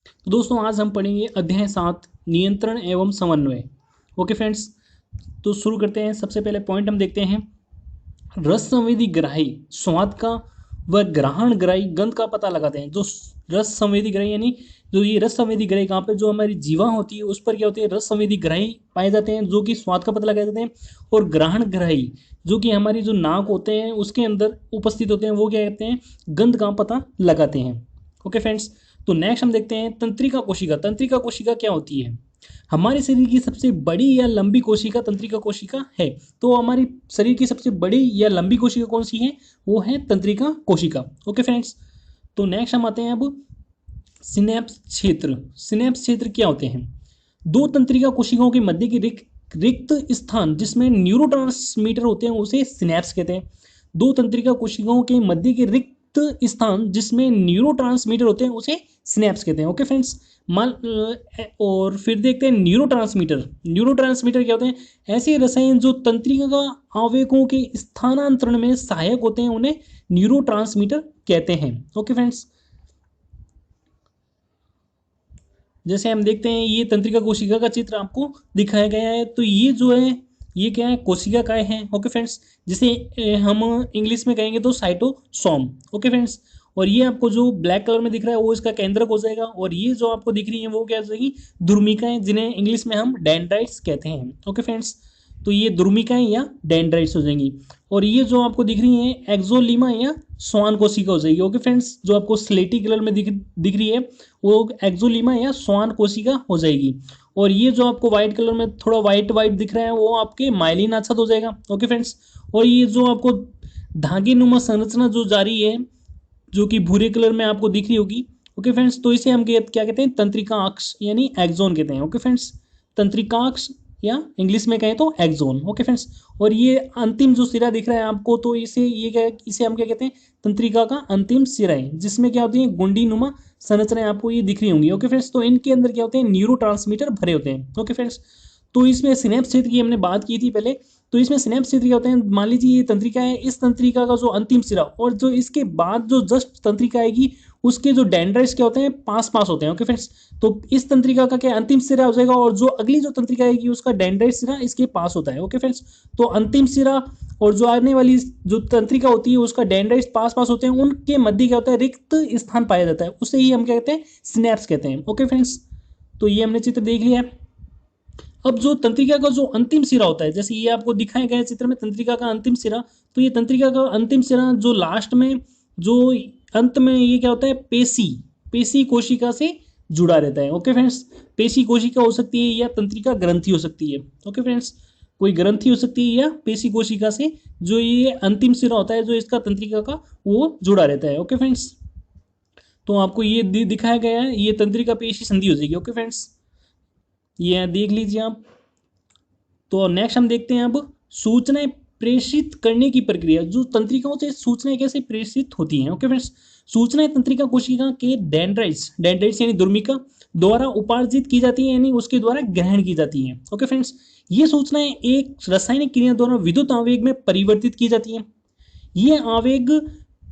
तो दोस्तों आज हम पढ़ेंगे अध्याय 7 नियंत्रण एवं समन्वय। ओके फ्रेंड्स, तो शुरू करते हैं। सबसे पहले पॉइंट हम देखते हैं, रस संवेदी ग्राही स्वाद का व ग्रहण ग्राही गंध का पता लगाते हैं। जो रस संवेदी ग्राही यानी जो ये रस संवेदी ग्राही कहाँ पे, जो हमारी जीवा होती है उस पर क्या होती है, रस संवेदी ग्राही पाए जाते हैं जो कि स्वाद का पता लगा देते हैं। और ग्रहण ग्राही जो कि हमारी जो नाक होते हैं उसके अंदर उपस्थित होते हैं, वो क्या कहते हैं, गंध का पता लगाते हैं। ओके फ्रेंड्स, तो नेक्स्ट हम देखते हैं तंत्रिका कोशिका। तंत्रिका कोशिका क्या होती है, हमारे शरीर की सबसे बड़ी या लंबी कोशिका तंत्रिका कोशिका है। तो हमारी शरीर की सबसे बड़ी या लंबी कोशिका कौन सी है, वो है तंत्रिका कोशिका। ओके फ्रेंड्स, तो नेक्स्ट हम आते हैं अब सिनेप्स क्षेत्र। सिनेप्स क्षेत्र क्या होते हैं, दो तंत्रिका कोशिकाओं के मध्य की रिक्त स्थान जिसमें न्यूरोट्रांसमीटर होते हैं उसे सिनेप्स कहते हैं। दो तंत्रिका कोशिकाओं के मध्य के रिक्त स्थान जिसमें न्यूरोट्रांसमीटर होते हैं उसे सिनेप्स कहते हैं। ओके फ्रेंड्स, मान और फिर देखते हैं न्यूरोट्रांसमीटर। न्यूरोट्रांसमीटर क्या होते हैं, ऐसे रसायन जो तंत्रिका आवेगों के स्थानांतरण में सहायक होते हैं उन्हें न्यूरोट्रांसमीटर कहते हैं। ओके फ्रेंड्स, जैसे हम देखते हैं ये तंत्रिका कोशिका का चित्र आपको दिखाया गया है। तो ये जो है ये क्या है, कोशिका काय है। ओके फ्रेंड्स, जिसे हम इंग्लिश में कहेंगे तो साइटोसोम। ओके फ्रेंड्स, और ये आपको जो ब्लैक कलर में दिख रहा है वो इसका केंद्रक हो जाएगा। और ये जो आपको दिख रही है वो क्या हो जाएगी, ध्रुमिकाएं, जिन्हें इंग्लिश में हम डेंड्राइट्स कहते हैं। ओके फ्रेंड्स, तो ये ध्रुमिकाएं या डेंड्राइट्स हो जाएंगी। और ये जो आपको दिख रही है एक्सोलीमा या स्वान कोशिका हो जाएगी। ओके फ्रेंड्स, जो आपको स्लेटी कलर में दिख रही है वो एक्सोलीमा या स्वान कोशिका हो जाएगी। और ये जो आपको व्हाइट कलर में थोड़ा व्हाइट व्हाइट दिख रहा है वो आपके माइलिन आच्छाद हो जाएगा। ओके फ्रेंड्स, और ये जो आपको धागे नुमा संरचना जो जारी है जो कि भूरे कलर में आपको दिख रही होगी। ओके फ्रेंड्स, तो इसे हम क्या कहते हैं, तंत्रिका अक्ष यानी एक्सोन कहते हैं। ओके फ्रेंड्स, तंत्रिका अक्ष या इंग्लिश में कहें तो एक्सोन। ओके फ्रेंड्स, और ये अंतिम जो सिरा दिख रहा है आपको, तो इसे हम क्या कहते हैं, तंत्रिका का अंतिम सिरा है, जिसमें क्या होती है गुंडी नुमा संरचनाएं आपको ये दिख रही होंगी। ओके फ्रेंड्स, तो इनके अंदर क्या होते हैं, न्यूरोट्रांसमीटर भरे होते हैं। ओके फ्रेंड्स, तो इसमें सिनेप्स क्षेत्र की हमने बात की थी पहले। तो इसमें सिनेप्स क्षेत्र क्या होते हैं, मान लीजिए ये तंत्रिका है, इस तंत्रिका का जो अंतिम सिरा और जो इसके बाद जो जस्ट तंत्रिका आएगी उसके जो डेंड्राइट्स क्या होते हैं, पास पास होते हैं। ओके फ्रेंड्स, तो इस तंत्रिका का क्या अंतिम सिरा हो जाएगा और जो अगली जो तंत्रिका आएगी उसका डेंड्राइट सिरा इसके पास होता है। ओके फ्रेंड्स, तो अंतिम सिरा और जो आने वाली जो तंत्रिका होती है उसका डेंड्राइट्स पास पास होते हैं, उनके मध्य क्या होता है, रिक्त स्थान पाया जाता है, उसे ही हम क्या कहते हैं, सिनेप्स कहते हैं। ओके फ्रेंड्स, तो ये हमने चित्र देख लिया। अब जो तंत्रिका का जो अंतिम सिरा होता है, जैसे ये आपको दिखाया गया चित्र में तंत्रिका का अंतिम सिरा, तो ये तंत्रिका का अंतिम सिरा जो लास्ट में जो अंत में ये क्या होता है, पेशी पेशी कोशिका से जुड़ा रहता है। ओके फ्रेंड्स, पेशी कोशिका हो सकती है या तंत्रिका ग्रंथि हो सकती है। ओके फ्रेंड्स, कोई ग्रंथि हो सकती है या पेशी कोशिका से जो ये अंतिम सिरा होता है जो इसका तंत्रिका का वो जुड़ा रहता है। ओके फ्रेंड्स, तो आपको ये दिखाया गया है, ये तंत्रिका पेशी संधि हो जाएगी। ओके फ्रेंड्स, ये देख लीजिए आप। तो नेक्स्ट हम देखते हैं अब सूचनाएं प्रेषित करने की प्रक्रिया, जो तंत्रिकाओं से सूचनाएं कैसे प्रेषित होती हैं। ओके फ्रेंड्स, सूचनाएं तंत्रिका कोशिका के डेंड्राइट्स यानी दुर्मिका द्वारा उपार्जित की जाती है, यानी उसके द्वारा ग्रहण की जाती हैं। ओके फ्रेंड्स, ये सूचनाएं एक रासायनिक क्रिया द्वारा विद्युत आवेग में परिवर्तित की जाती हैं। ये आवेग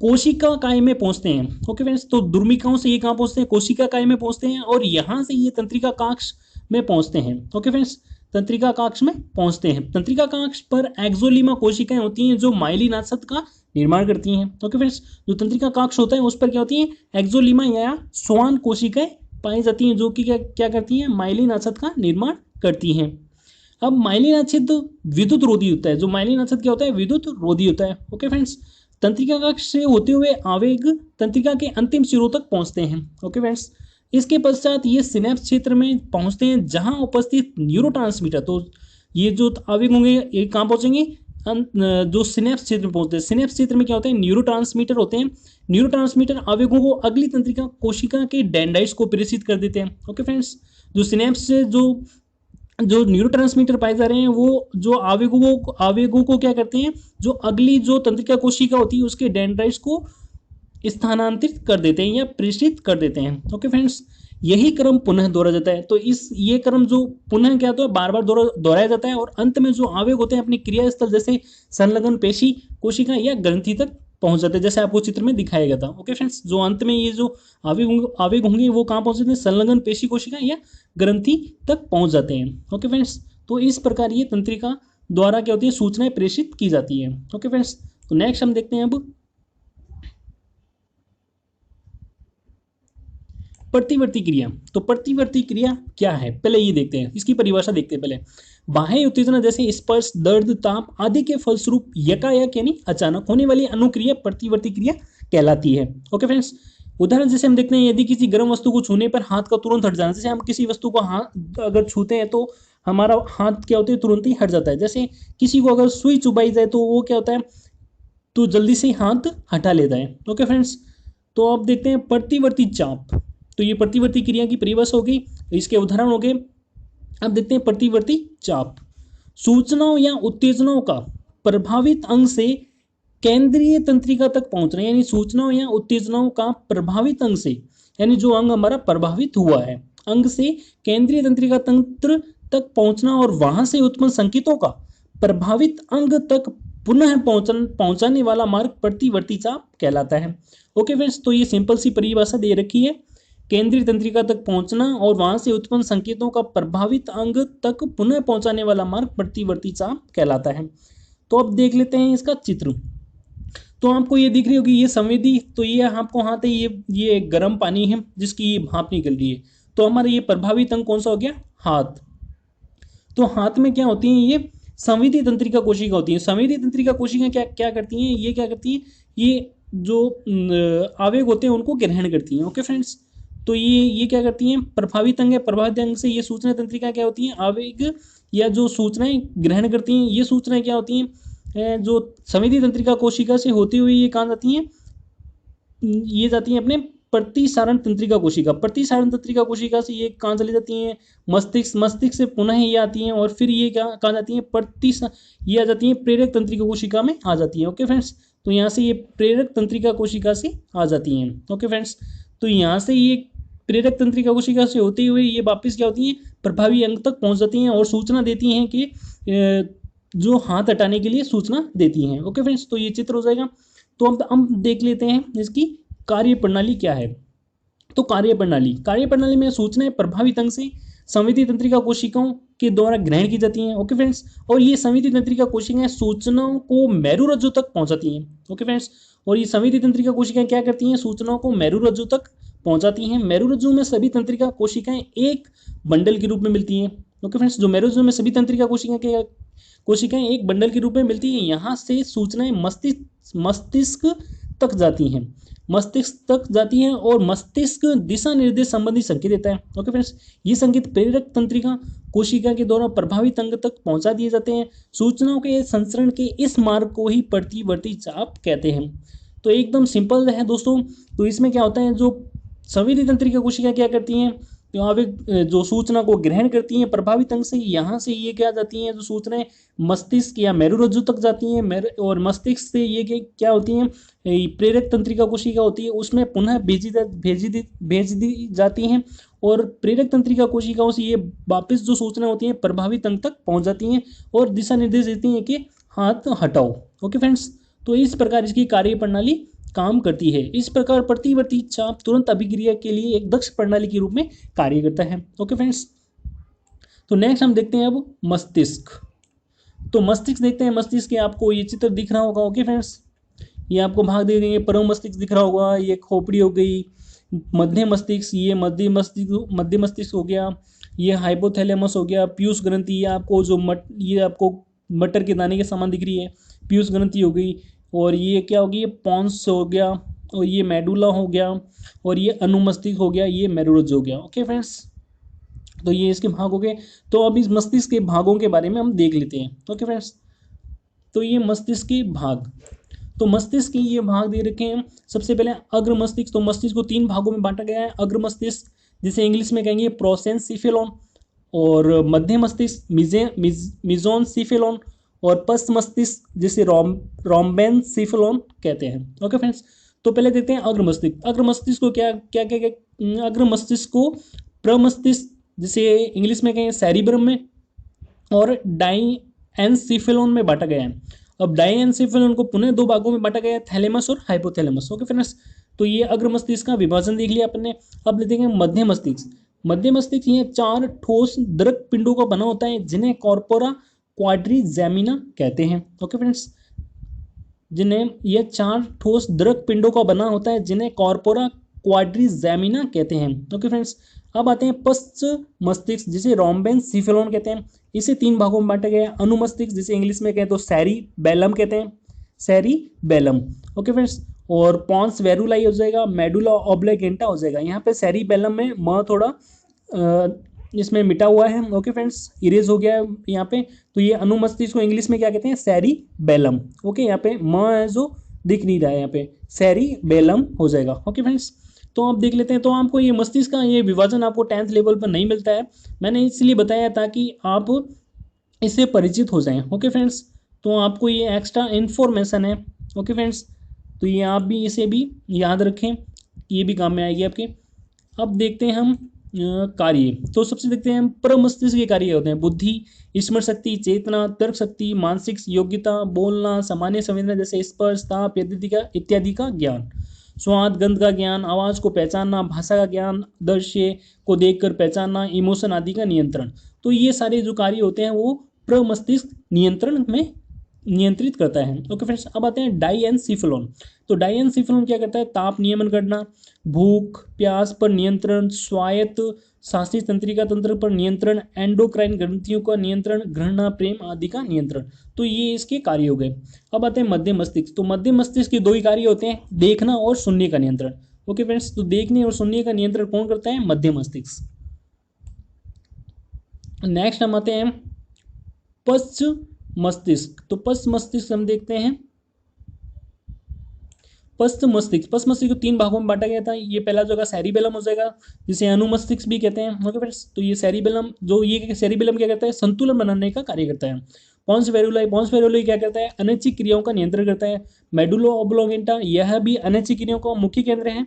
कोशिका काय में पहुंचते हैं। ओके फ्रेंड्स, तो दुर्मिकाओं से ये कहाँ पहुंचते हैं, कोशिका काय में पहुंचते हैं, और यहाँ से ये तंत्रिका काक्ष में पहुंचते हैं। ओके फ्रेंड्स, तंत्रिका काक्ष में पहुंचते हैं। तंत्रिका काक्ष पर एक्सोलीमा कोशिकाएं होती हैं जो माइलिन आसत का निर्माण करती हैं। ओके फ्रेंड्स, जो तंत्रिका काक्ष होता है उस पर क्या होती है, एक्सोलीमा या स्वान कोशिकाएं पाई जाती हैं जो कि क्या करती हैं, माइलिन आसत का निर्माण करती हैं। अब माइलिन आच्छिद विद्युत रोधी होता है, जो माइलिन आच्छिद क्या होता है, विद्युत रोधी होता है। ओके फ्रेंड्स, तंत्रिका कक्ष से होते हुए आवेग तंत्रिका के अंतिम सिरों तक पहुंचते हैं। ओके फ्रेंड्स, इसके पश्चात ये सिनेप्स क्षेत्र में पहुंचते हैं जहां उपस्थित न्यूरोट्रांसमीटर, तो ये जो आवेग होंगे ये कहाँ पहुंचेंगे, जो सिनेप्स क्षेत्र में पहुंचते हैं। सिनेप्स क्षेत्र में क्या होते हैं, न्यूरोट्रांसमीटर होते हैं। न्यूरोट्रांसमीटर आवेगों को अगली तंत्रिका कोशिका के डेंड्राइट्स को प्रेषित कर देते हैं। ओके फ्रेंड्स, जो सिनेप्स से जो न्यूरोट्रांसमीटर पाए जा रहे हैं वो जो आवेगों को क्या करते हैं, जो अगली जो तंत्रिका कोशिका होती है उसके डेंड्राइट्स को स्थानांतरित कर देते हैं या प्रेषित कर देते हैं। ओके फ्रेंड्स, यही क्रम पुनः दोहरा जाता है। तो ये क्रम जो पुनः क्या होता है, बार बार दोहराया जाता है और अंत में जो आवेग होते हैं अपनी क्रिया स्थल जैसे संलग्न पेशी कोशिका या ग्रंथि तक पहुंच जाते हैं, जैसे आपको चित्र में दिखाया गया था। ओके फ्रेंड्स, जो अंत में ये जो आवेग होंगे वो कहाँ पहुंच जाते हैं, संलग्न पेशी कोशिका या ग्रंथि तक पहुंच जाते हैं। ओके फ्रेंड्स, तो इस प्रकार ये तंत्रिका द्वारा क्या होती है, सूचनाएं प्रेषित की जाती है। ओके फ्रेंड्स, तो नेक्स्ट हम देखते हैं अब प्रतिवर्ती क्रिया। तो प्रतिवर्ती क्रिया क्या है, पहले ये देखते हैं, इसकी परिभाषा देखते हैं पहले। बाह्य उत्तेजना जैसे स्पर्श, दर्द, ताप आदि के फलस्वरूप यकायक यानी अचानक होने वाली अनुक्रिया प्रतिवर्ती क्रिया कहलाती है। ओके फ्रेंड्स, उदाहरण जैसे हम देखते हैं, यदि किसी गर्म वस्तु को छूने पर हाथ का तुरंत हट जाना, जैसे हम किसी वस्तु को हाथ अगर छूते हैं तो हमारा हाथ क्या होता है, तुरंत ही हट जाता है। जैसे किसी को अगर सुई चुभाई जाए तो वो क्या होता है, तो जल्दी से हाथ हटा लेता है। ओके फ्रेंड्स, तो अब देखते हैं प्रतिवर्ती चाप। तो ये प्रतिवर्ती क्रिया की परिभाषा होगी, इसके उदाहरण हो गए। अब देखते हैं प्रतिवर्ती चाप। सूचनाओं या उत्तेजनाओं का प्रभावित अंग से केंद्रीय तंत्रिका तक पहुंचना, यानी सूचनाओं या उत्तेजनाओं का प्रभावित अंग से, यानी जो अंग हमारा प्रभावित हुआ है, अंग से केंद्रीय तंत्रिका तंत्र तक पहुंचना और वहां से उत्पन्न संकेतों का प्रभावित अंग तक पुनः पहुंचाने वाला मार्ग प्रतिवर्ती चाप कहलाता है। ओके फ्रेंड्स, तो ये सिंपल सी परिभाषा दे रखी है, केंद्रीय तंत्रिका तक पहुंचना और वहां से उत्पन्न संकेतों का प्रभावित अंग तक पुनः पहुंचाने वाला मार्ग प्रतिवर्ती चाप कहलाता है। तो अब देख लेते हैं इसका चित्र। तो आपको ये दिख रही होगी ये संवेदी, तो ये आपको हाथ है, ये गर्म पानी है जिसकी ये भाप निकल रही है। तो हमारा ये प्रभावित अंग कौन सा हो गया, हाथ। तो हाथ में क्या होती है, ये संवेदी तंत्रिका कोशिका होती है। संवेदी तंत्रिका कोशिका क्या क्या करती हैं, ये क्या करती हैं, ये जो आवेग होते हैं उनको ग्रहण करती हैं। ओके फ्रेंड्स, तो ये क्या करती हैं, प्रभावित अंग है, प्रभावित अंग से ये सूचना तंत्रिका क्या होती है, आवेग या जो सूचनाएं ग्रहण करती हैं, ये सूचनाएं क्या होती हैं, जो संवेदी तंत्रिका कोशिका से होती हुई ये कहाँ जाती हैं, ये जाती हैं अपने प्रतिसारण तंत्रिका कोशिका। प्रतिसारण तंत्रिका कोशिका से ये कहाँ चली जाती हैं, मस्तिष्क, मस्तिष्क से पुनः ये आती हैं और फिर ये क्या कहाँ जाती हैं, ये आ जाती हैं प्रेरक तंत्रिका कोशिका में आ जाती है। ओके फ्रेंड्स, तो यहाँ से ये प्रेरक तंत्रिका कोशिका से आ जाती हैं। ओके फ्रेंड्स, तो यहाँ से ये प्रेरक तंत्रिका कोशिका से होते हुए ये वापस क्या होती हैं, प्रभावी अंग तक पहुँच जाती हैं और सूचना देती हैं कि जो हाथ हटाने के लिए सूचना देती हैं। ओके फ्रेंड्स, तो ये चित्र हो जाएगा। तो अब हम देख लेते हैं इसकी कार्य प्रणाली क्या है। तो कार्य प्रणाली में सूचनाएं प्रभावित अंग से संवेदी तंत्रिका कोशिकाओं के द्वारा ग्रहण की जाती हैं। ओके फ्रेंड्स, और ये संवेदी तंत्रिका कोशिकाएं सूचनाओं को मेरुरज्जु तक पहुंचाती हैं। ओके फ्रेंड्स, और ये संवेदी तंत्रिका कोशिकाएं क्या करती हैं, सूचनाओं को मेरुरज्जु तक पहुंचाती हैं। मेरुरज्जु में सभी तंत्रिका कोशिकाएं एक बंडल के रूप में मिलती हैं। ओके फ्रेंड्स, जो मेरुरज्जु में सभी तंत्रिका कोशिकाएं एक बंडल के रूप में मिलती हैं, यहाँ से सूचनाएं मस्तिष्क तक जाती हैं, मस्तिष्क तक जाती हैं और मस्तिष्क दिशा निर्देश संबंधी संकेत देता है। ओके फ्रेंड्स, ये संकेत प्रेरक तंत्रिका कोशिका के द्वारा प्रभावित अंग तक पहुंचा दिए जाते हैं। सूचनाओं के संचरण के इस मार्ग को ही प्रतिवर्ती चाप कहते हैं। तो एकदम सिंपल है दोस्तों। तो इसमें क्या होता है, जो संवेदी तंत्रिका कोशिका क्या करती हैं, तो आवेग जो सूचना को ग्रहण करती हैं प्रभावित अंग से, यहाँ से ये क्या जाती हैं, जो सूचनाएं मस्तिष्क या मेरुरज्जु तक जाती हैं, और मस्तिष्क से ये क्या होती हैं, प्रेरक तंत्रिका कोशिका होती है, उसमें पुनः भेज दी जाती हैं और प्रेरक तंत्रिका कोशिकाओं से ये वापस जो सूचना होती है प्रभावित अंग तक पहुंच जाती हैं और दिशा निर्देश देती हैं कि हाथ हटाओ। ओके फ्रेंड्स, तो इस प्रकार इसकी कार्य प्रणाली काम करती है। इस प्रकार प्रतिवर्ती चाप तुरंत अभिक्रिया के लिए एक दक्ष प्रणाली के रूप में कार्य करता है। ओके फ्रेंड्स, तो नेक्स्ट हम देखते हैं अब मस्तिष्क। तो मस्तिष्क देखते हैं। मस्तिष्क के आपको ये चित्र दिख रहा होगा। ओके फ्रेंड्स, ये आपको भाग दे देंगे, परम मस्तिष्क दिख रहा होगा, ये खोपड़ी हो गई, मध्य मस्तिष्क, ये मध्य मस्तिष्क हो गया, ये हाइपोथैलेमस हो गया, पीयूष ग्रंथि, ये आपको जो ये आपको मटर के दाने के समान दिख रही है, पीयूष ग्रंथि हो गई, और ये क्या होगी, ये पॉन्स हो गया, और ये मेडुला हो गया, और ये अनुमस्तिष्क हो गया, ये मेरुरज्जु हो गया। ओके फ्रेंड्स, तो ये इसके भाग हो गए। तो अब इस मस्तिष्क के भागों के बारे में हम देख लेते हैं। ओके फ्रेंड्स, तो ये मस्तिष्क के भाग, तो मस्तिष्क के ये भाग दे रखे हैं। सबसे पहले अग्र मस्तिष्क। तो मस्तिष्क को 3 भागों में बांटा गया है। अग्र मस्तिष्क जिसे इंग्लिश में कहेंगे प्रोसेंसिफेलॉन, और मध्य मस्तिष्क मिजोनसिफेलॉन, और पश्च मस्तिष्क जिसे रोम्बेनसिफेलॉन कहते हैं। ओके फ्रेंड्स, तो पहले देखते हैं अग्र मस्तिष्क। अग्र मस्तिष्क को क्या क्या क्या अग्र मस्तिष्क को प्रमस्तिष्क जिसे इंग्लिश में कहेंगे सेरिब्रम में और डाइएन्सिफेलॉन में बांटा गया है। अब डायएन्सेफेलॉन को पुनः दो भागों में बांटा गया, थैलेमस और हाइपोथैलेमस। ओके फ्रेंड्स, तो ये अग्र मस्तिष्क का विभाजन देख लिया अपन ने। अब लेते हैं मध्य मस्तिष्क। मध्य मस्तिष्क ये चार ठोस द्रक पिंडों का बना होता है जिन्हें कॉर्पोरा क्वाड्रिजेमिना कहते हैं। ओके फ्रेंड्स, जिन्हें यह चार ठोस द्रक पिंडों का बना होता है जिन्हें कॉर्पोरा क्वाड्रिजेमिना कहते हैं। ओके फ्रेंड्स, अब आते हैं पश्च मस्तिष्क जिसे रोम्बेन सिफेलोन कहते हैं। इसे तीन भागों में बांटा गया है। अनुमस्तिष्क जिसे इंग्लिश में कहें तो सैरी बेलम कहते हैं, सैरी बेलम। ओके फ्रेंड्स, और पॉन्स वेरुलाई हो जाएगा, मेडुला ऑब्लिगेंटा हो जाएगा। यहाँ पे सैरी बेलम में म थोड़ा इसमें मिटा हुआ है। ओके फ्रेंड्स, इरेज हो गया है यहाँ पे। तो ये अनुमस्तिष्क को इंग्लिश में क्या कहते हैं, सैरी बेलम। ओके, यहाँ पे म है जो दिख नहीं रहा है, यहाँ पे सैरी बेलम हो जाएगा। ओके फ्रेंड्स, तो आप देख लेते हैं। तो आपको ये मस्तिष्क का ये विभाजन आपको 10th लेवल पर नहीं मिलता है, मैंने इसलिए बताया ताकि आप इससे परिचित हो जाएं। ओके फ्रेंड्स, तो आपको ये एक्स्ट्रा इन्फॉर्मेशन है। ओके फ्रेंड्स, तो ये आप भी इसे भी याद रखें, ये भी काम में आएगी आपके। अब देखते हैं हम कार्य। तो सबसे देखते हैं हम प्रमस्तिष्क के कार्य होते हैं, बुद्धि, स्मरण शक्ति, चेतना, तर्क शक्ति, मानसिक योग्यता, बोलना, सामान्य संवेदना जैसे स्पर्श, ताप इत्यादि का ज्ञान, स्वाद गंध का ज्ञान, आवाज को पहचानना, भाषा का ज्ञान, दृश्य को देखकर पहचानना, इमोशन आदि का नियंत्रण। तो ये सारे जो कार्य होते हैं वो प्रमस्तिष्क नियंत्रण में नियंत्रित करता है। ओके फ्रेंड्स, अब आते हैं डाइएन्सेफेलॉन। तो डाइएन्सेफेलॉन क्या करता है, ताप नियमन करना, भूख प्यास पर नियंत्रण, स्वायत्त शास्त्रीय तंत्रिका तंत्र पर नियंत्रण, एंडोक्राइन ग्रंथियों का नियंत्रण, घृणा प्रेम आदि का नियंत्रण। तो ये इसके कार्य हो गए। अब आते हैं मध्य मस्तिष्क। तो मध्य मस्तिष्क के दो ही कार्य होते हैं, देखना और सुनने का नियंत्रण। ओके फ्रेंड्स, तो देखने और सुनने का नियंत्रण कौन करता है, मध्य मस्तिष्क। नेक्स्ट हम आते हैं पश्च मस्तिष्क। तो पश्च मस्तिष्क हम देखते हैं, पश्च मस्तिष्क, पश्च मस्तिष्क को तीन भागों में बांटा गया था। ये पहला जो है सेरिबेलम हो जाएगा, जिसे अनुमस्तिष्क भी कहते हैं। ओके फ्रेंड्स, तो ये सेरिबेलम जो ये सेरिबेलम क्या करता है, संतुलन बनाने का कार्य करता है। पॉन्स वेरुलाई, पॉन्स वेरुलाई क्या करता है, अनैच्छिक क्रियाओं का नियंत्रण करता है। मेडुला ऑब्लिगेंटा, यह भी अनैच्छिक क्रियाओं का मुख्य केंद्र है।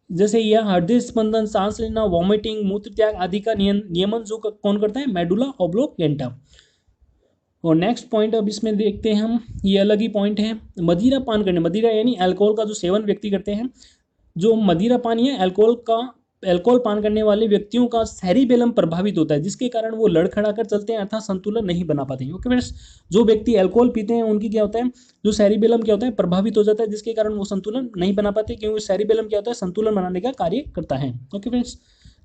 जैसे यह हृदय स्पंदन, सांस लेना, वॉमिटिंग, मूत्र त्याग आदि का नियमन जो कौन करता है, मेडुला ऑब्लिगेंटा। और नेक्स्ट पॉइंट अब इसमें देखते हैं हम, ये अलग ही पॉइंट है, मदिरा पान करने, मदिरा यानी अल्कोहल का जो सेवन व्यक्ति करते हैं, जो मदिरा पान या अल्कोहल पान करने वाले व्यक्तियों का सेरिबेलम प्रभावित होता है, जिसके कारण वो लड़खड़ा कर चलते हैं अर्थात संतुलन नहीं बना पाते हैं। ओके फ्रेंड्स, जो व्यक्ति अल्कोहल पीते हैं उनकी क्या होता है, जो सेरिबेलम क्या होता है, प्रभावित हो जाता है, जिसके कारण वो संतुलन नहीं बना पाते, क्योंकि सेरिबेलम क्या होता है, संतुलन बनाने का कार्य करता है। ओके फ्रेंड्स,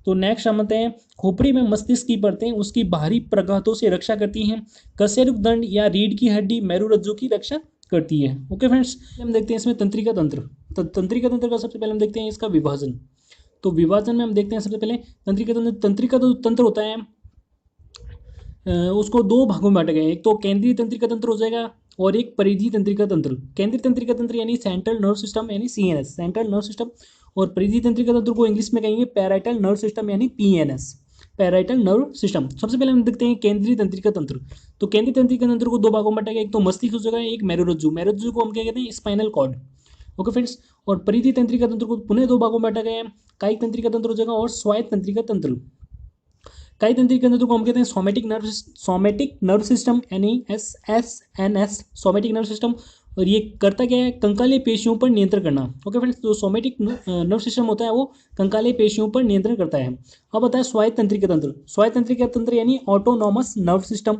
तो नेक्स्ट हम आते हैं, खोपड़ी में मस्तिष्क की परतें उसकी बाहरी प्रघातों से रक्षा करती हैं। कशेरुक दंड या रीढ़ की हड्डी मेरुरज्जु की रक्षा करती है। ओके फ्रेंड्स, हम देखते हैं इसमें तंत्रिका तंत्र। तो तंत्रिका तंत्र का सबसे पहले हम देखते हैं इसका विभाजन। तो विभाजन में हम देखते हैं सबसे पहले तंत्रिका जो तंत्र होता है उसको दो भागों में बांटा गया है। एक तो केंद्रीय तंत्रिका तंत्र हो जाएगा और एक परिधीय तंत्रिका तंत्र। केंद्रीय तंत्रिका तंत्र यानी सेंट्रल नर्व सिस्टम यानी सीएनएस, सेंट्रल नर्व सिस्टम। और परिधीय तंत्रिका तंत्र को इंग्लिश में कहेंगे पैराइटल नर्व सिस्टम यानी पीएनएस, पैराइटल नर्व सिस्टम। सबसे पहले हम देखते हैं केंद्रीय तंत्रिका तंत्र। तो केंद्रीय तंत्रिका तंत्र को दो भागों में बांटा गया, एक तो मस्तिष्क हो जाएगा, एक मेरुरज्जु। मेरुरज्जु को हम क्या कहते हैं, स्पाइनल कॉर्ड। ओके फ्रेंड्स, और परिधीय तंत्रिका तंत्र को पुनः दो भागों में बांटा गया है, कायिक तंत्रिका तंत्र हो जाएगा और स्वायत्त तंत्रिका तंत्र। कायिक तंत्रिका तंत्र को हम कहते हैं सोमेटिक नर्व सिस्टम यानी एसएनएस, सोमेटिक नर्व सिस्टम। और ये करता क्या है, कंकालीय पेशियों पर नियंत्रण करना। ओके फ्रेंड्स, तो सोमेटिक नर्व सिस्टम होता है वो कंकालीय पेशियों पर नियंत्रण करता है। अब आता है स्वायत्त तंत्रिका तंत्र। स्वायत्त तंत्रिका तंत्र यानी ऑटोनॉमस नर्व सिस्टम,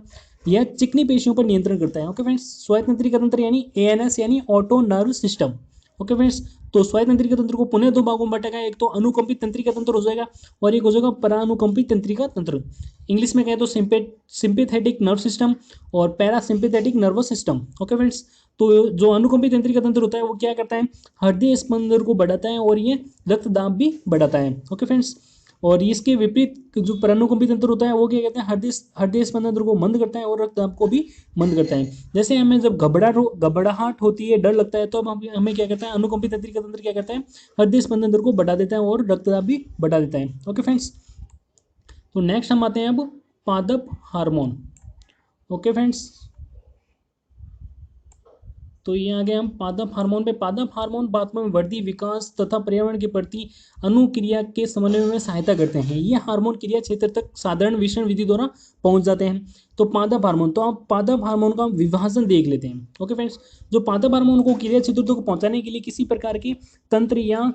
यह चिकनी पेशियों पर नियंत्रण करता है। ओके फ्रेंड्स, स्वायत्त तंत्रिका तंत्र यानी एएनएस यानी auto nerve system. Okay friends, तो स्वायत्त तंत्रिका तंत्र को पुनः दो भागों में बांटा गया, एक तो अनुकंपित तंत्रिका तंत्र हो जाएगा और एक हो जाएगा परानुकंपित तंत्रिका तंत्र। इंग्लिश में कहें तो सिंपैथेटिक नर्व सिस्टम और parasympathetic nervous system. Okay friends, तो जो अनुकंपित तंत्रिका तंत्र होता है वो क्या करता है, हृदय स्पंदन को बढ़ाता है और ये रक्त दाब भी बढ़ाता है। ओके फ्रेंड्स, और इसके विपरीत जो परानुकंपी तंत्र होता है वो क्या कहते हैं, हृदय स्पंदन को मंद करता है और रक्तदाब को भी मंद करता है। जैसे हमें जब घबराहट होती है, डर लगता है, तो अब हमें क्या कहता है, अनुकंपी तंत्रिका तंत्र क्या करता है, हृदय स्पंदन को बढ़ा देता है और रक्तदाब भी बढ़ा देता है। ओके फ्रेंड्स, तो नेक्स्ट हम आते हैं अब पादप हार्मोन। ओके फ्रेंड्स, तो ये आगे हम पादप हार्मोन पे। पादप हार्मोन बाद में वृद्धि, विकास तथा पर्यावरण के प्रति अनुक्रिया के समन्वय में सहायता करते हैं। ये हार्मोन क्रिया क्षेत्र तक साधारण विषण विधि द्वारा पहुंच जाते हैं। तो पादप हार्मोन, तो आप पादप हार्मोन का विभाजन देख लेते हैं। ओके फ्रेंड्स, जो पादप हार्मोन को क्रिया क्षेत्र तक पहुंचाने के लिए किसी प्रकार के तंत्र या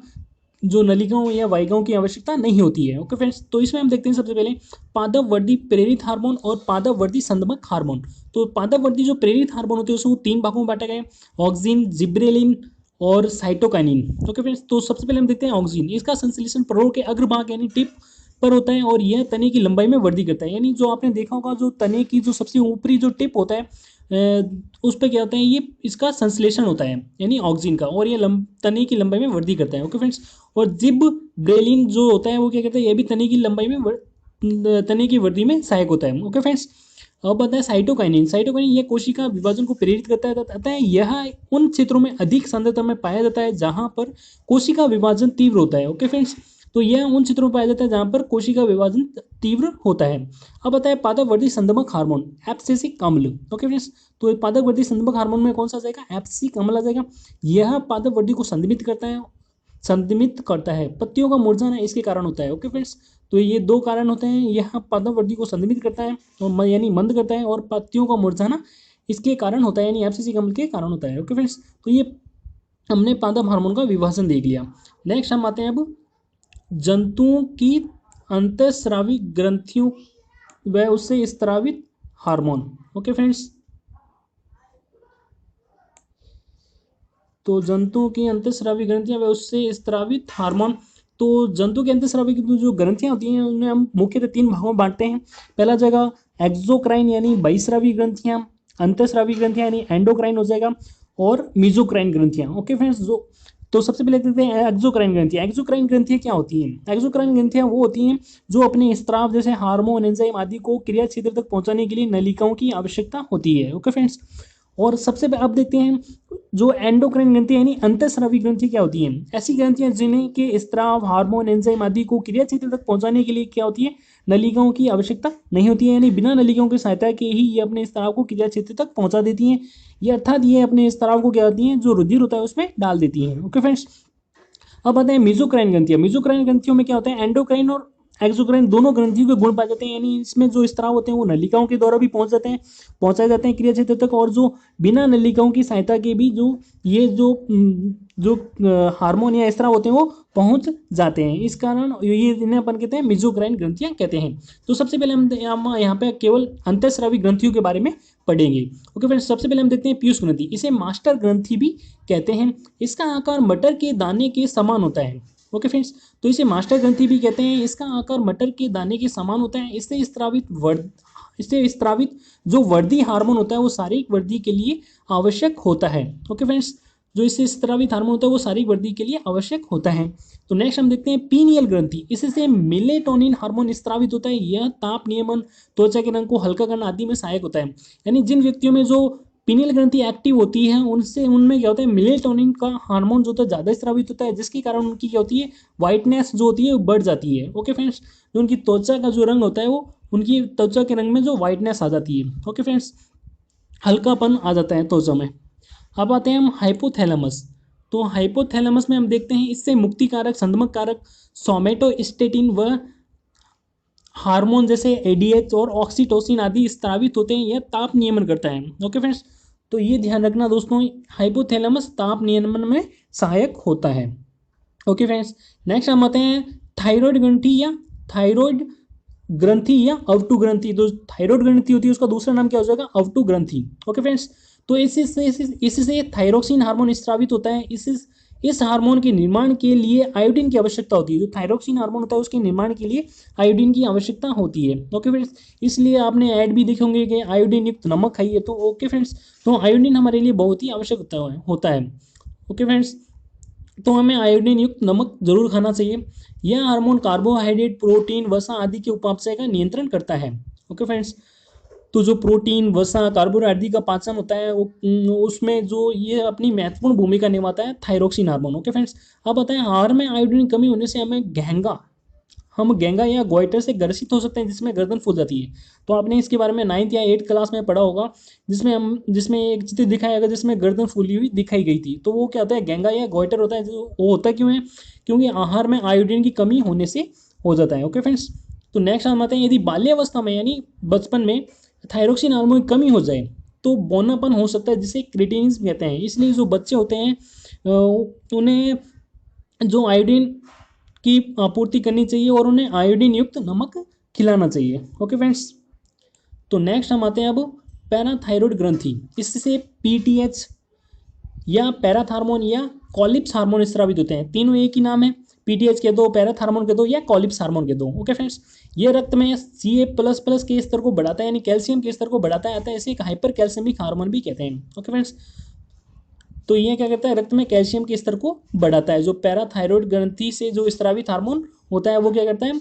जो नलिकाओं या वाहिकाओं की आवश्यकता नहीं होती है। ओके फ्रेंड्स, तो इसमें हम देखते हैं सबसे पहले पादप वर्धी प्रेरित हार्मोन और पादप वर्धी संदमक हार्मोन। तो पादप वर्धी जो प्रेरित हार्मोन होते हैं उसको 3 भागों में बांटा गया है, ऑक्सिन, जिब्रेलिन और साइटोकाइनिन। ओके फ्रेंड्स, तो सबसे पहले हम देखते हैं ऑक्सिन। इसका संश्लेषण प्ररोड़ के अग्रभाग यानी टिप पर होता है और यह तने की लंबाई में वृद्धि करता है। यानी जो आपने देखा होगा, जो तने की जो सबसे ऊपरी जो टिप होता है उस पर क्या होता है, ये इसका संश्लेषण होता है यानी ऑक्सिन का, और ये तने की लंबाई में वृद्धि करता है। ओके फ्रेंड्स, और जिब ब्रेलिन जो होता है वो क्या कहते हैं, ये भी तने की लंबाई में तने की वृद्धि में सहायक होता है। ओके फ्रेंड्स, अब बताएं साइटोकाइनिन। साइटोकाइनिन यह कोशिका विभाजन को प्रेरित करता है तथा यह उन क्षेत्रों में अधिक सांद्रता में पाया जाता है जहां पर कोशिका विभाजन तीव्र होता है। ओके फ्रेंड्स, तो यह उन क्षेत्रों में पाया जाता है जहां पर कोशिका विभाजन तीव्र होता है। अब बताए पादप वर्धी संदमक हार्मोन, एब्सिसिक अम्ल। ओके फ्रेंड्स, तो पादप वर्धी संदमक हार्मोन में कौन सा आ जाएगा, एब्सिसिक अम्ल आ जाएगा। यह पादप वर्धी को संदमित करता है। पत्तियों का मुरझाना इसके कारण होता है। ओके फ्रेंड्स, तो ये 2 कारण होते हैं, यह पादप वर्धी को संदमित करता है और यानी मंद करता है, और पत्तियों का मुरझाना इसके कारण होता है यानी एब्सिसिक अम्ल के कारण होता है। ओके फ्रेंड्स, तो ये हमने पादप हार्मोन का विभाजन देख लिया। नेक्स्ट हम आते हैं अब जंतुओं की अंतःस्रावी ग्रंथियों व उससे स्रावित हार्मोन। ओके फ्रेंड्स, तो जंतुओं की अंतःस्रावी ग्रंथियां व उससे स्रावित हार्मोन। तो जंतु की अंतःस्रावी की जो ग्रंथियां होती हैं उन्हें हम मुख्यतः 3 भागों में बांटते हैं। पहला जगह एक्सोक्राइन यानी बहिस्रावी ग्रंथियां, अंतःस्रावी ग्रंथियां यानी एंडोक्राइन हो जाएगा, और मीजोक्राइन ग्रंथियां। ओके फ्रेंड्स, जो तो सबसे पहले देखते हैं एक्सोक्राइन ग्रंथियां। एक्सोक्राइन ग्रंथियां क्या होती हैं? एक्सोक्राइन ग्रंथियां वो होती हैं जो अपने स्त्राव जैसे हार्मोन, एंजाइम आदि को क्रिया क्षेत्र तक पहुंचाने के लिए नलिकाओं की आवश्यकता होती है। ओके फ्रेंड्स, और सबसे अब देखते हैं जो एंडोक्राइन ग्रंथि यानी अंतःस्रावी ग्रंथि क्या होती हैं। ऐसी ग्रंथियां जिन्हें के स्त्राव, हार्मोन, एंजाइम आदि को क्रिया क्षेत्र तक पहुंचाने के लिए क्या होती है, नलिकाओं की आवश्यकता नहीं होती है, यानी बिना नलिकाओं की सहायता के ही ये अपने स्त्राव को क्रिया क्षेत्र तक पहुंचा देती हैं। ये अर्थात ये अपने स्त्राव को क्या होती हैं, जो रुधिर होता है उसमें डाल देती हैं। ओके फ्रेंड्स, अब आते हैं मीजोक्राइन ग्रंथियां। मीजोक्राइन ग्रंथियों में क्या होता है, एंडोक्राइन और एक्सोक्राइन दोनों ग्रंथियों के गुण पाए जाते हैं, यानी इसमें जो स्त्राव होते हैं वो नलिकाओं के द्वारा भी पहुंचाए जाते हैं क्रिया क्षेत्र तक, और जो बिना नलिकाओं की सहायता के भी जो ये जो हार्मोन या स्त्राव होते हैं वो पहुंच जाते हैं। इस कारण ये इन्हें अपन कहते हैं मीजोक्राइन ग्रंथियां कहते हैं। तो सबसे पहले हम यहाँ पे केवल अंतःस्रावी ग्रंथियों के बारे में पढ़ेंगे। ओके फ्रेंड्स, सबसे पहले हम देखते हैं पीयूष ग्रंथि। इसे मास्टर ग्रंथि भी कहते हैं। इसका आकार मटर के दाने के समान होता है। ओके फ्रेंड्स, तो इसे मास्टर ग्रंथि भी कहते हैं। इसका आकार मटर के दाने के समान होता है। इससे स्त्रावित जो वर्धी हार्मोन होता है वो शारीरिक वृद्धि के लिए आवश्यक होता है। ओके फ्रेंड्स, जो इससे स्त्रावित हार्मोन होता है वो शारीरिक वृद्धि के लिए आवश्यक होता है। तो नेक्स्ट हम देखते हैं पीनियल ग्रंथि। इससे मेलेटोनिन हार्मोन स्त्रावित होता है। यह ताप नियमन, त्वचा के रंग को हल्का करना आदि में सहायक होता है। यानी जिन व्यक्तियों में जो पीनियल ग्रंथि एक्टिव होती है उनमें क्या होता है, मेलेटोनिन का हार्मोन जो होता है ज़्यादा स्रावित होता है, जिसके कारण उनकी क्या होती है, वाइटनेस जो होती है वो बढ़ जाती है। ओके फ्रेंड्स, जो उनकी त्वचा का जो रंग होता है वो उनकी त्वचा के रंग में जो वाइटनेस आ जाती है। ओके फ्रेंड्स, हल्कापन आ जाता है त्वचा में। अब आते हैं हम हाइपोथैलेमस। तो हाइपोथैलेमस में हम देखते हैं इससे मुक्ति कारक, संदमक कारक, सोमेटोस्टेटिन व हार्मोन जैसे एडीएच और ऑक्सीटोसिन आदि स्त्रावित होते हैं। यह ताप नियमन करता है। ओके फ्रेंड्स, तो ये ध्यान रखना दोस्तों, हाइपोथैलेमस ताप नियमन में सहायक होता है। ओके फ्रेंड्स, नेक्स्ट हम आते हैं थायराइड ग्रंथि या अवटु ग्रंथि। तो थायराइड ग्रंथि होती है उसका दूसरा नाम क्या हो जाएगा, अवटु ग्रंथि। ओके फ्रेंड्स, तो इससे थायरोक्सिन हार्मोन स्रावित होता है। इस हार्मोन के निर्माण के लिए आयोडीन की आवश्यकता होती है। जो थायरोक्सिन हार्मोन होता है उसके निर्माण के लिए आयोडीन की आवश्यकता होती है। ओके फ्रेंड्स, इसलिए आपने ऐड भी देखे होंगे कि आयोडीन युक्त नमक खाइए। तो ओके फ्रेंड्स, तो आयोडीन हमारे लिए बहुत ही आवश्यक होता है। ओके फ्रेंड्स, तो हमें आयोडीन युक्त नमक जरूर खाना चाहिए। यह हार्मोन कार्बोहाइड्रेट, प्रोटीन, वसा आदि के उपापचय का नियंत्रण करता है। ओके फ्रेंड्स, तो जो प्रोटीन, वसा, कार्बोहाइड्रेट आदि का पाचन होता है वो उसमें जो ये अपनी महत्वपूर्ण भूमिका निभाता है थायरोक्सिन हार्मोन। ओके फ्रेंड्स, अब बताएं आहार में आयोडीन की कमी होने से हमें घेंगा, हम गेंगा या गोइटर से ग्रसित हो सकते हैं जिसमें गर्दन फूल जाती है। तो आपने इसके बारे में 9th या 8th क्लास में पढ़ा होगा, जिसमें एक चित्र दिखाया गया जिसमें गर्दन फूली हुई दिखाई गई थी। तो वो क्या होता है, गेंगा या गोइटर होता है। जो वो होता क्यों है, क्योंकि आहार में आयोडीन की कमी होने से हो जाता है। ओके फ्रेंड्स, तो नेक्स्ट हम आते हैं, यदि बाल्यावस्था में यानी बचपन में थायरोक्सिन हार्मोन की कमी हो जाए तो बौनापन हो सकता है, जिसे क्रिएटिनिन कहते हैं। इसलिए जो बच्चे होते हैं उन्हें जो आयोडीन की आपूर्ति करनी चाहिए और उन्हें आयोडीन युक्त नमक खिलाना चाहिए। ओके फ्रेंड्स, तो नेक्स्ट हम आते हैं अब पैराथायरॉयड ग्रंथि। इससे पीटीएच या पैराथार्मोन या कॉलिप्स हार्मोन स्रावित होते हैं। तीनों एक ही नाम है, पीटीएच कह दो, पैराथार्मोन कह दो या कॉलिप्स हार्मोन कह दो। ओके फ्रेंड्स, ये रक्त में Ca++ के स्तर को बढ़ाता है, यानी कैल्शियम के स्तर को बढ़ाता है, इसे एक हाइपर कैल्शियमिक हार्मोन भी कहते हैं। ओके फ्रेंड्स, तो ये क्या करता है, रक्त में कैल्शियम के स्तर को बढ़ाता है। जो पैराथायरॉयड ग्रंथि से जो स्रावित हार्मोन होता है वो क्या करता है,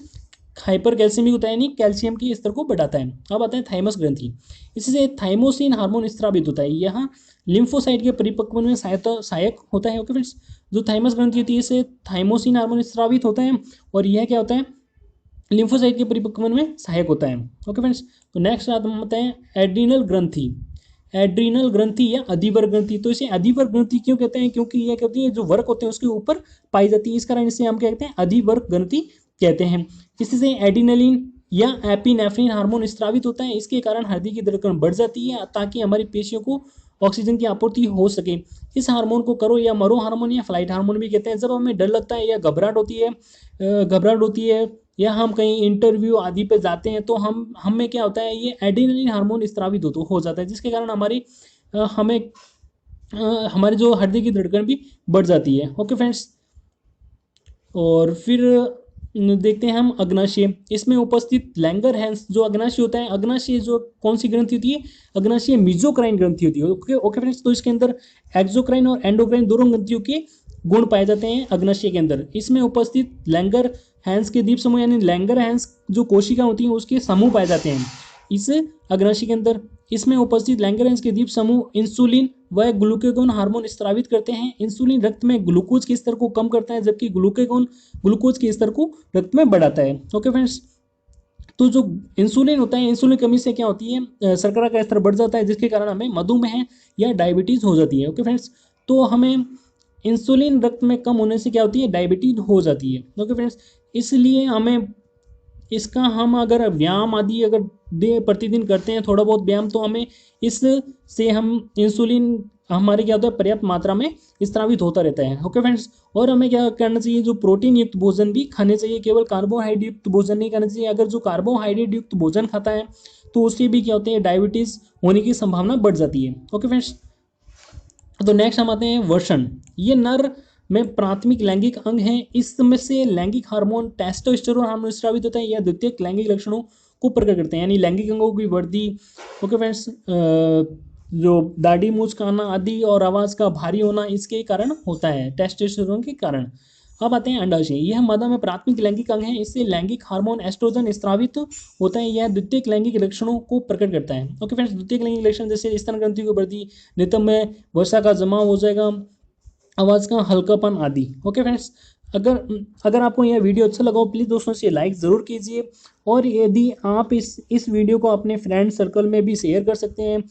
हाइपर कैल्शियमिक होता है, यानी कैल्शियम के स्तर को बढ़ाता है। अब आता है थाइमस ग्रंथि। इससे थाइमोसिन हार्मोन स्रावित होता है, यहाँ लिम्फोसाइट के परिपक्वन में सहायक होता है। ओके फ्रेंड्स, जो थाइमस ग्रंथि होती है इससे थाइमोसिन हार्मोन स्रावित होता है और यह क्या होता है, लिम्फोसाइट के परिपक्वन में सहायक होता है। ओके फ्रेंड्स, तो नेक्स्ट आता है एड्रीनल ग्रंथि। एड्रीनल ग्रंथि या अधिवर्ग ग्रंथि। तो इसे अधिवर्ग ग्रंथि क्यों कहते हैं, क्योंकि यह कहती है जो वर्ग होते हैं उसके ऊपर पाई जाती है, इस कारण इसे हम क्या कहते हैं, अधिवर्ग ग्रंथि कहते हैं। इससे एडिनलिन या एपिनेफ्रिन हार्मोन स्रावित होता है, इसके कारण हृदय की धड़कन बढ़ जाती है ताकि हमारी पेशियों को ऑक्सीजन की आपूर्ति हो सके। इस हार्मोन को करो या मरो हार्मोन या फ्लाइट हार्मोन भी कहते हैं। जब हमें डर लगता है या घबराहट होती है या हम कहीं इंटरव्यू आदि पे जाते हैं तो हमें क्या होता है, ये एड्रेनलिन हार्मोन स्रावित हो जाता है, जिसके कारण हमारे जो हृदय की धड़कन भी बढ़ जाती है। ओके फ्रेंड्स, और फिर देखते हैं हम अग्नाशय। इसमें उपस्थित लैंगरहैंस जो अग्नाशय होता है, अग्नाशय जो कौन सी ग्रंथि होती है, अग्नाशय मेसोक्राइन ग्रंथि होती है। ओके फ्रेंड्स, तो इसके अंदर एक्सोक्राइन और एंडोक्राइन दोनों ग्रंथियों के गुण पाए जाते हैं अग्नाशय के अंदर। इसमें उपस्थित लैंगरहैंस के द्वीप समूह यानी लैंगरहैंस जो कोशिका होती हैं उसके समूह पाए जाते हैं इस अग्नाशय के अंदर। इसमें उपस्थित लैंगरहैंस के द्वीप समूह इंसुलिन व ग्लूकेगोन हार्मोन स्रावित करते हैं। इंसुलिन रक्त में ग्लूकोज के स्तर को कम करता है, जबकि ग्लूकोज के स्तर को रक्त में बढ़ाता है। ओके फ्रेंड्स, तो जो इंसुलिन होता है, इंसुलिन कमी से क्या होती है, शर्करा का स्तर बढ़ जाता है, जिसके कारण हमें मधुमेह या डायबिटीज हो जाती है। ओके फ्रेंड्स, तो हमें इंसुलिन रक्त में कम होने से क्या होती है, डायबिटीज हो जाती है। ओके फ्रेंड्स, इसलिए हम अगर व्यायाम आदि अगर प्रतिदिन करते हैं थोड़ा बहुत व्यायाम, तो हमें इससे हम इंसुलिन हमारे क्या होता है, पर्याप्त मात्रा में स्रावित होता रहता है। ओके फ्रेंड्स, और हमें क्या करना चाहिए, जो प्रोटीन युक्त भोजन भी खाने चाहिए, केवल कार्बोहाइड्रेट युक्त भोजन नहीं खाना चाहिए। अगर जो कार्बोहाइड्रेट युक्त भोजन खाता है तो उससे भी क्या होते हैं, डायबिटीज होने की संभावना बढ़ जाती है। ओके फ्रेंड्स, तो नेक्स्ट हम आते हैं वर्षण। ये नर में प्राथमिक लैंगिक अंग है। इसमें से लैंगिक हार्मोन टेस्टोस्टेरोन हार्मोन स्रावित होता है, यह द्वितीयक लैंगिक लक्षणों को प्रकट करते हैं, यानी लैंगिक अंगों की वृद्धि। ओके फ्रेंड्स, जो दाढ़ी मूंछ आना आदि और आवाज़ का भारी होना इसके कारण होता है, टेस्टोस्टेरोन के कारण। अब आते हैं अंडाशय। यह मादा में प्राथमिक लैंगिक अंग है, इससे लैंगिक हार्मोन एस्ट्रोजन स्रावित होता है, यह द्वितीयक लैंगिक लक्षणों को प्रकट करता है। ओके फ्रेंड्स, द्वितीयक लैंगिक लक्षण जैसे स्तन ग्रंथि की वृद्धि, नितंब में वसा का जमाव हो जाएगा, आवाज़ का हल्कापन आदि। ओके फ्रेंड्स, अगर आपको यह वीडियो अच्छा लगा हो प्लीज़ दोस्तों से लाइक ज़रूर कीजिए, और यदि आप इस वीडियो को अपने फ्रेंड सर्कल में भी शेयर कर सकते हैं।